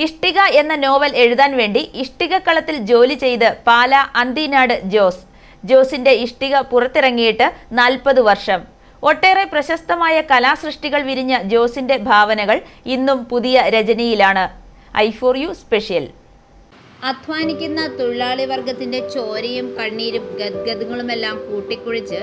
ഇഷ്ടിക എന്ന നോവൽ എഴുതാൻ വേണ്ടി ഇഷ്ടികക്കളത്തിൽ ജോലി ചെയ്ത് പാല അന്തിനാട് ജോസിന്റെ ഇഷ്ടിക പുറത്തിറങ്ങിയിട്ട് 40 വർഷം. ഒട്ടേറെ പ്രശസ്തമായ കലാസൃഷ്ടികൾ വിരിഞ്ഞ ജോസിന്റെ ഭാവനകൾ ഇന്നും പുതിയ രചനയിലാണ്. i4u special. അധ്വാനിക്കുന്ന തൊഴിലാളി വർഗത്തിന്റെ ചോരയും കണ്ണീരും ഗദ്ഗതങ്ങളുമെല്ലാം കൂട്ടിക്കുഴിച്ച്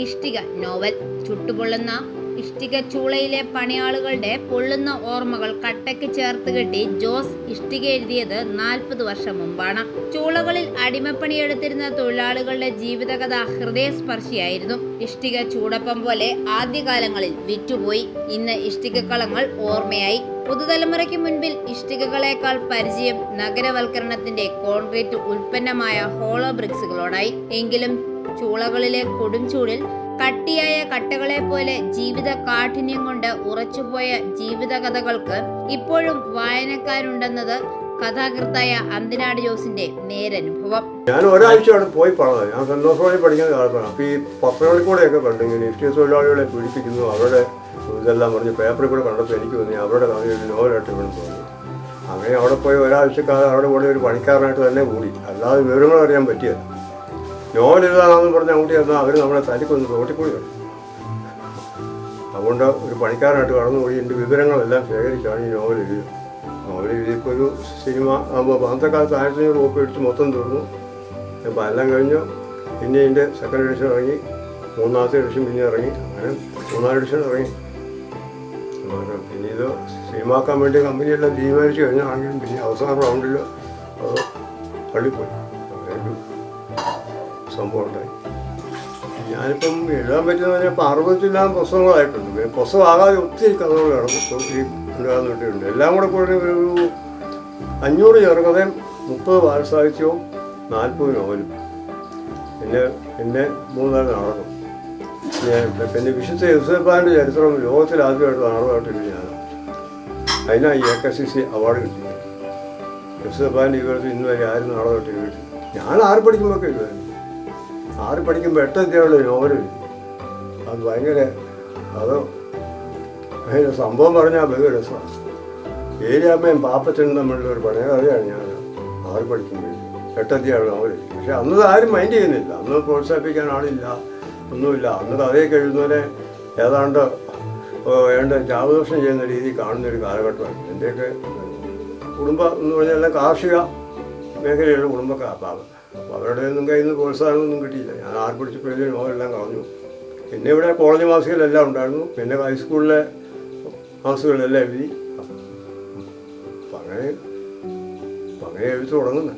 ഇഷ്ടിക നോവൽ. ചുട്ടുപൊള്ളുന്ന ഇഷ്ടിക ചൂളയിലെ പണിയാളുകളുടെ പൊള്ളുന്ന ഓർമ്മകൾ കട്ടയ്ക്ക് ചേർത്ത് കെട്ടി ജോസ് ഇഷ്ടിക എഴുതിയത് 40 വർഷം മുമ്പാണ്. ചൂളകളിൽ അടിമപ്പണിയെടുത്തിരുന്ന തൊഴിലാളികളുടെ ജീവിതകഥ ഹൃദയസ്പർശിയായിരുന്നു. ഇഷ്ടിക ചൂടപ്പം പോലെ ആദ്യകാലങ്ങളിൽ വിറ്റുപോയി. ഇന്ന് ഇഷ്ടികക്കളങ്ങൾ ഓർമ്മയായി. പുതുതലമുറയ്ക്ക് മുൻപിൽ ഇഷ്ടികകളേക്കാൾ പരിചയം നഗരവൽക്കരണത്തിന്റെ കോൺക്രീറ്റ് ഉൽപ്പന്നമായ ഹോളോ ബ്രിക്സുകളോടായി. എങ്കിലും ചൂളകളിലെ കൊടും ചൂടിൽ കട്ടിയായ കട്ടകളെ പോലെ ജീവിത കാഠിന്യം കൊണ്ട് ഉറച്ചുപോയ ജീവിതകഥകൾക്ക് ഇപ്പോഴും വായനക്കാരുണ്ടെന്നത് കഥാകൃത്തായ അന്തിനാട് ജോസിന്റെ നേരനുഭവം. ഞാൻ ഒരാഴ്ച അവിടെ പോയി പറഞ്ഞത്. ഞാൻ സന്തോഷമായി പഠിക്കുന്ന കാലത്താണ്. അപ്പോൾ ഈ പത്രങ്ങളിൽ കൂടെയൊക്കെ കണ്ടിങ്ങനെ ഇഷ്ടിക തൊഴിലാളികളെ പീഡിപ്പിക്കുന്നു, അവരുടെ ഇതെല്ലാം പറഞ്ഞ് പേപ്പറിൽ കൂടെ കണ്ടപ്പോൾ എനിക്ക് തോന്നി അവരുടെ കഥ ഒരു നോവലായിട്ട് വേണം തോന്നി. അങ്ങനെ അവിടെ പോയി ഒരാഴ്ചക്കാലം അവിടെ കൂടെ ഒരു പണിക്കാരനായിട്ട് തന്നെ കൂടി. അല്ലാതെ വിവരങ്ങൾ അറിയാൻ പറ്റിയല്ല. നോവൽ എഴുതാനാണെന്ന് പറഞ്ഞാൽ അങ്ങോട്ട് ചെന്നാൽ അവർ നമ്മളെ തല്ലിക്കൊന്ന് റോട്ടിക്കൂടി വരും. അതുകൊണ്ട് ഒരു പണിക്കാരനായിട്ട് കടന്നുകൂടി എൻ്റെ വിവരങ്ങളെല്ലാം ശേഖരിച്ചാണ് ഈ നോവൽ എഴുതിയത്. നോവൽ എഴുതിയപ്പോൾ ഒരു സിനിമ ആകുമ്പോൾ അന്നത്തെ കാലത്ത് 1500 കോപ്പി എടുത്ത് മൊത്തം തീർന്നു. അപ്പോൾ എല്ലാം കഴിഞ്ഞ് പിന്നെ ഇതിൻ്റെ സെക്കൻഡ് എഡിഷൻ ഇറങ്ങി, മൂന്നാമത്തെ എഡിഷൻ പിന്നെ ഇറങ്ങി, അങ്ങനെ 3-4 എഡിഷൻ ഇറങ്ങി. പിന്നെ ഇത് സിനിമാക്കാൻ വേണ്ടി കമ്പനിയെല്ലാം തീരുമാനിച്ചു കഴിഞ്ഞാണെങ്കിലും പിന്നെ അവസാന റൗണ്ടിൽ അത് തള്ളിപ്പോയി. അങ്ങനെ സംഭവം ഉണ്ടായി. ഞാനിപ്പം എഴുതാൻ പറ്റുന്ന പറഞ്ഞാൽ ഇപ്പം 60-ൽ പുസ്തകങ്ങളായിട്ടുണ്ട്. പുസ്തകമാകാതെ ഒത്തിരി കഥകൾ ഈ ഉണ്ടാകുന്നുണ്ട്. എല്ലാം കൂടെ കൂടി ഒരു 500 ചെറുകഥയും 30 ബാലസാഹിത്യവും 40 നോവലും പിന്നെ 3-4 നാടകം. പിന്നെ വിശുദ്ധ യൂസഫാൻ്റെ ചരിത്രം ലോകത്തിൽ ആദ്യമായിട്ട് നാടകമായിട്ടില്ല ഞാൻ. അതിനാണ് ഈ AKCC അവാർഡ് കിട്ടിയത്. യൂസഫാൻ്റെ ജീവിതത്തിൽ ഇന്ന് വരെ ആരും നാടകമായിട്ട് എഴുതി. ഞാൻ 6 പഠിക്കുമ്പോഴൊക്കെ എഴുതുമായിരുന്നു. 6 പഠിക്കുമ്പോൾ 8 അധ്യായമുള്ള നോവലും. അത് ഭയങ്കര സംഭവം പറഞ്ഞാൽ ഭയങ്കര രസമാണ്. ഏരിയാമ്മയും പാപ്പച്ചനും തമ്മിലുള്ള ഒരു പഴയകഥയാണ് ഞാൻ 6 പഠിക്കുമ്പോൾ 8 അധ്യായമുള്ള നോവൽ. പക്ഷെ അന്നത് ആരും മൈൻഡ് ചെയ്യുന്നില്ല. അന്ന് പ്രോത്സാഹിപ്പിക്കാൻ ആളില്ല, ഒന്നുമില്ല. അന്ന് കഥയൊക്കെ എഴുതുന്നവരെ ഏതാണ്ട് ജാവദോഷം ചെയ്യുന്ന രീതി കാണുന്നൊരു കാലഘട്ടമാണ്. എൻ്റെയൊക്കെ കുടുംബം എന്ന് പറഞ്ഞാൽ എല്ലാം കാർഷിക മേഖലയുള്ള കുടുംബക്കാരാണ്. അപ്പോൾ അവരുടെ ഒന്നും കയ്യിൽ നിന്ന് പ്രോത്സാഹനമൊന്നും കിട്ടിയില്ല. ഞാൻ 6 പഠിച്ചപ്പോഴേ നോവലെല്ലാം കളഞ്ഞു. പിന്നെ ഇവിടെ കോളേജ് മാസികയിലെല്ലാം ഉണ്ടായിരുന്നു. പിന്നെ ഹൈസ്കൂളിലെ മാസികകളിലെല്ലാം എഴുതി. അപ്പം അങ്ങനെ എഴുതി തുടങ്ങുന്നത്.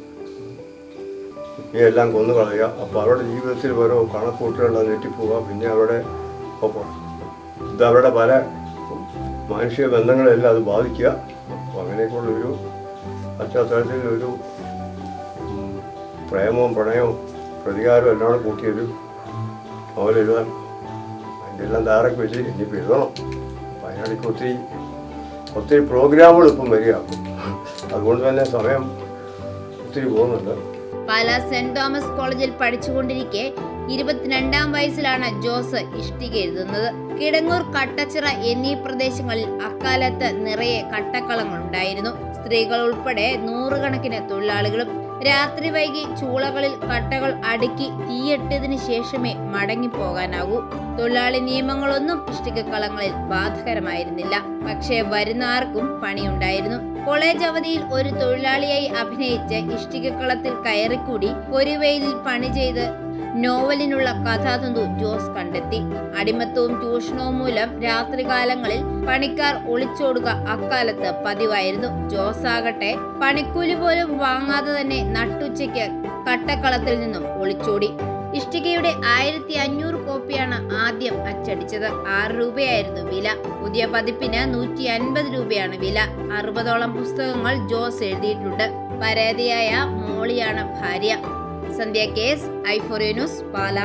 എല്ലാം കൊന്നു കളയുക. അപ്പോൾ അവരുടെ ജീവിതത്തിൽ ഓരോ കണക്കൂട്ടുകളെല്ലാം തെറ്റിപ്പോവുക. പിന്നെ അവരുടെ പല മാനുഷിക ബന്ധങ്ങളെല്ലാം അത് ബാധിക്കുക. അപ്പോൾ അങ്ങനെയൊക്കെയുള്ളൊരു പശ്ചാത്തലത്തിൽ ഒരു പ്രേമവും പ്രണയവും പ്രതികാരവും എല്ലാം കൂട്ടിയൊരു നോവൽ എഴുതാൻ അതിൻ്റെ എല്ലാം തയ്യാറൊക്കെ വെച്ച് ഇനിയിപ്പോൾ എഴുതണം. അപ്പം അതിനിടയ്ക്ക് ഒത്തിരി പ്രോഗ്രാമുകൾ ഇപ്പം വരികയാക്കും. അതുകൊണ്ട് തന്നെ സമയം ഒത്തിരി പോകുന്നുണ്ട്. പാല സെന്റ് തോമസ് കോളേജിൽ പഠിച്ചുകൊണ്ടിരിക്കെ 22-ാം വയസ്സിലാണ് ജോസ് ഇഷ്ടിക എഴുതുന്നത്. കിടങ്ങൂർ, കട്ടച്ചിറ എന്നീ പ്രദേശങ്ങളിൽ അക്കാലത്ത് നിറയെ കട്ടക്കളങ്ങൾ ഉണ്ടായിരുന്നു. സ്ത്രീകൾ ഉൾപ്പെടെ 100 കണക്കിന് തൊഴിലാളികളും. രാത്രി വൈകി ചൂളകളിൽ കട്ടകൾ അടുക്കി തീയിട്ടതിന് ശേഷമേ മടങ്ങിപ്പോകാനാകൂ. തൊഴിലാളി നിയമങ്ങളൊന്നും ഇഷ്ടികക്കളങ്ങളിൽ ബാധകരമായിരുന്നില്ല. പക്ഷേ വരുന്ന ആർക്കും പണിയുണ്ടായിരുന്നു. കോളേജ് അവധിയിൽ ഒരു തൊഴിലാളിയായി അഭിനയിച്ച് ഇഷ്ടികക്കളത്തിൽ കയറിക്കൂടി ഒരു വെയിലിൽ പണി ചെയ്ത് നോവലിനുള്ള കഥാതന്തു ജോസ് കണ്ടെത്തി. അടിമത്തവും ചൂഷണവും മൂലം രാത്രികാലങ്ങളിൽ പണിക്കാർ ഒളിച്ചോടുക അക്കാലത്ത് പതിവായിരുന്നു. ജോസ് ആകട്ടെ പണിക്കൂലി പോലും വാങ്ങാതെ തന്നെ നട്ടുച്ചയ്ക്ക് കട്ടക്കളത്തിൽ നിന്നും ഒളിച്ചോടി. ഇഷ്ടികയുടെ 1500 കോപ്പിയാണ് ആദ്യം അച്ചടിച്ചത്. 6 രൂപയായിരുന്നു വില. പുതിയ പതിപ്പിന് 150 രൂപയാണ് വില. 60ഓളം പുസ്തകങ്ങൾ ജോസ് എഴുതിയിട്ടുണ്ട്. പരാതിയായ മോളിയാണ് ഭാര്യ. സന്ധ്യ കേസ്, i4u ന്യൂസ്, പാല.